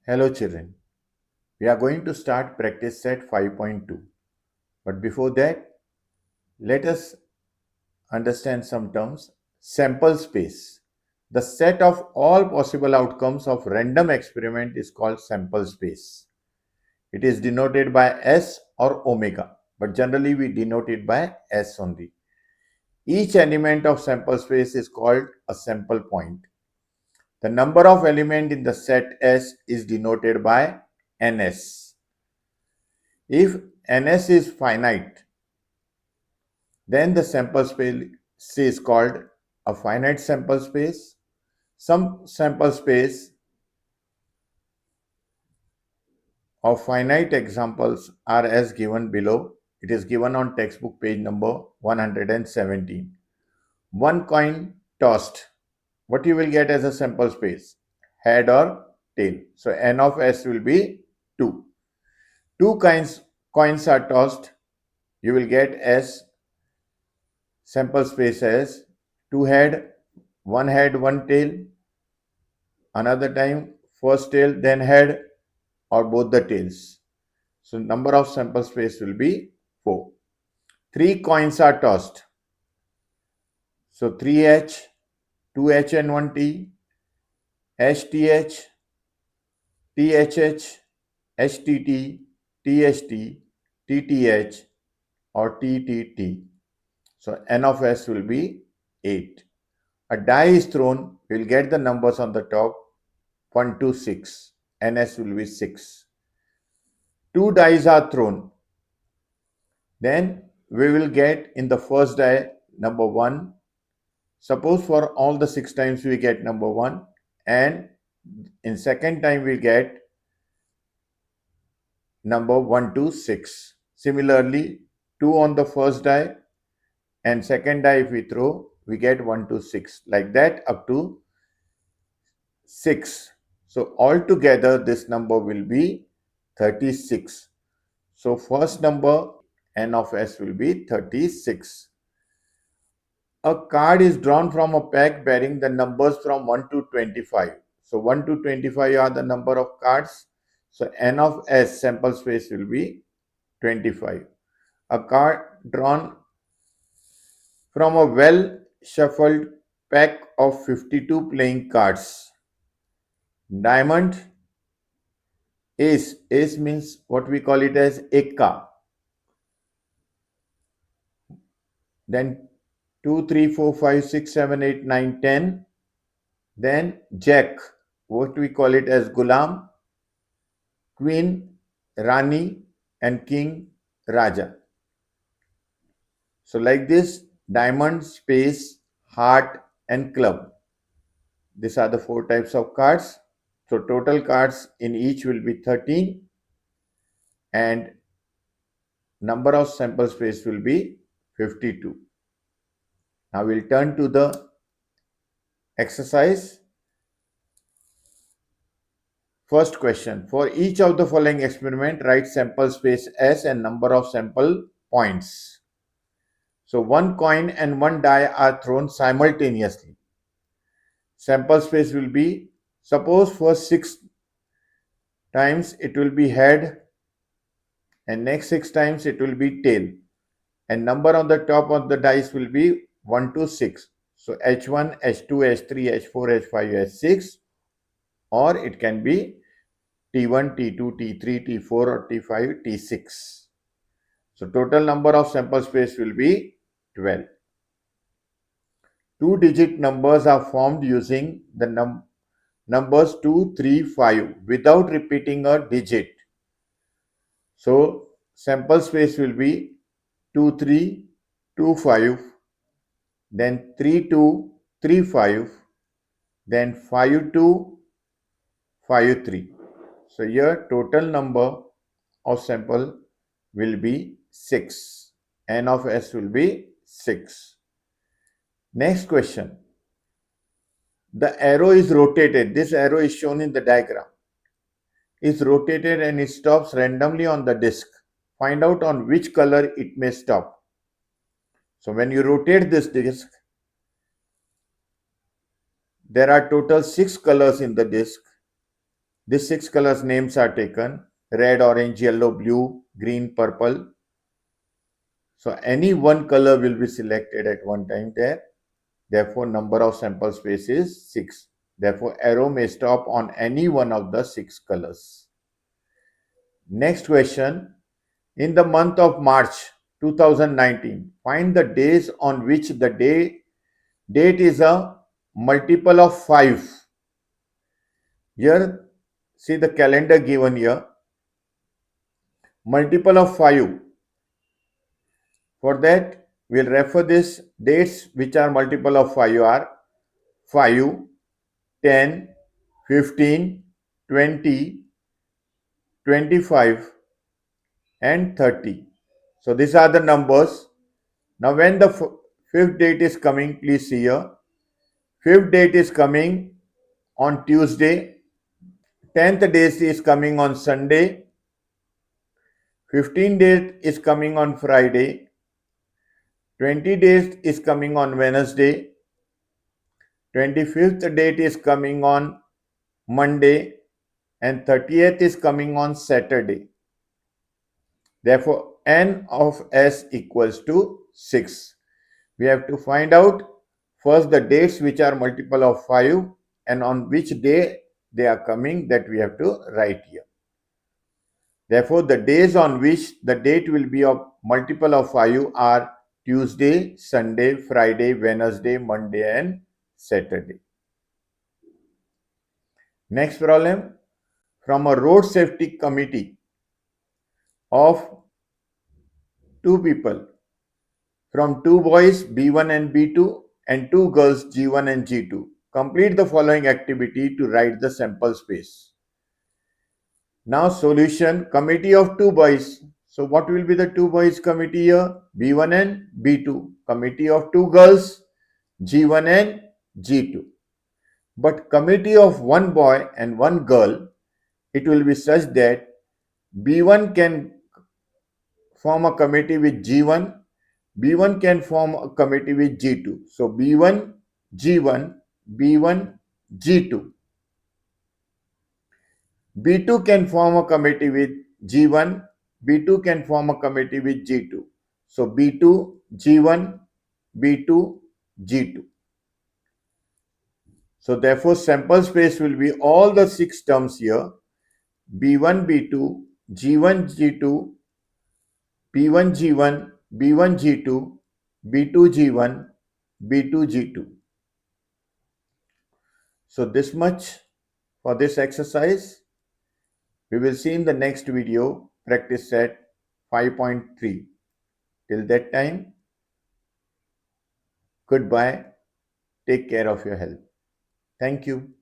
Hello children, we are going to start practice set 5.2. But before that, let us understand some terms. Sample space. The set of all possible outcomes of random experiment is called sample space. It is denoted by S or omega, but generally we denote it by S only. Each element of sample space is called a sample point. The number of elements in the set S is denoted by Ns. If Ns is finite, then the sample space is called a finite sample space. Some sample space of finite examples are as given below. It is given on textbook page number 117. One coin tossed. What you will get as a sample space? Head or tail. So n of s will be 2. Two coins are tossed. You will get s sample space as 2 head, 1 tail. Another time first tail, then head, or both the tails. So number of sample space will be 4. 3 coins are tossed. So 3h, 2h and 1t, hth, thh, htt, tht, tth, or ttt. So n of s will be 8. A die is thrown, we will get the numbers on the top 1 to 6. Ns will be 6. 2 dice are thrown. Then we will get in the first die number 1. Suppose for all the 6 times we get number 1, and in second time we get number 1 to 6. Similarly, 2 on the first die, and second die if we throw, we get 1 to 6. Like that up to 6. So altogether this number will be 36. So first number n of s will be 36. A card is drawn from a pack bearing the numbers from 1 to 25. So 1 to 25 are the number of cards. So n of s sample space will be 25. A card drawn from a well shuffled pack of 52 playing cards. Diamond, ace means what we call it as Ekka. Then 2, 3, 4, 5, 6, 7, 8, 9, 10. Then Jack, what we call it as Gulam, Queen, Rani, and King, Raja. So like this, diamond, space, heart, and club. These are the 4 types of cards. So total cards in each will be 13, and number of sample space will be 52. Now we'll turn to the exercise. First question. For each of the following experiment, write sample space S and number of sample points. So 1 coin and 1 die are thrown simultaneously. Sample space will be, suppose for 6 times it will be head, and next 6 times it will be tail, and number on the top of the dice will be 1 to 6. So h1, h2, h3, h4, h5, h6, or it can be t1, t2, t3, t4, or t5, t6. So total number of sample space will be 12. 2-digit numbers are formed using the numbers 2, 3, 5 without repeating a digit. So sample space will be 2, 3, 2, 5, then 3, 2, 3, 5, then 5, 2, 5, 3. So here total number of sample will be 6. N of s will be 6. Next question. The arrow is rotated. This arrow is shown in the diagram. Is rotated and it stops randomly on the disc. Find out on which color it may stop. So when you rotate this disc, there are total 6 colors in the disc. These 6 colors names are taken: red, orange, yellow, blue, green, purple. So any one color will be selected at one time there. Therefore, number of sample space is 6. Therefore, arrow may stop on any one of the 6 colors. Next question. In the month of March 2019, find the days on which the date is a multiple of 5. Here, see the calendar given here. Multiple of 5. For that, we'll refer this dates which are multiple of 5 are 5, 10, 15, 20, 25 and 30. So these are the numbers. Now when the fifth date is coming, please see here. Fifth date is coming on Tuesday. 10th date is coming on Sunday. 15th date is coming on Friday. 20 days is coming on Wednesday. 25th date is coming on Monday. And 30th is coming on Saturday. Therefore, n of s equals to 6. We have to find out first the dates which are multiple of 5 and on which day they are coming, that we have to write here. Therefore, the days on which the date will be of multiple of 5 are Tuesday, Sunday, Friday, Wednesday, Monday and Saturday. Next problem. From a road safety committee of 2 people, from 2 boys B1 and B2 and 2 girls G1 and G2. Complete the following activity to write the sample space. Now solution, committee of 2 boys. So what will be the 2 boys committee here? B1 and B2. Committee of 2 girls G1 and G2. But committee of 1 boy and 1 girl, it will be such that B1 can form a committee with G1, B1 can form a committee with G2. So B1, G1, B1, G2. B2 can form a committee with G1, B2 can form a committee with G2. So B2, G1, B2, G2. So therefore sample space will be all the 6 terms here: B1, B2, G1, G2, B1, G1, B1, G2, B2, G1, B2, G2. So this much for this exercise. We will see in the next video practice set 5.3. Till that time, goodbye. Take care of your health. Thank you.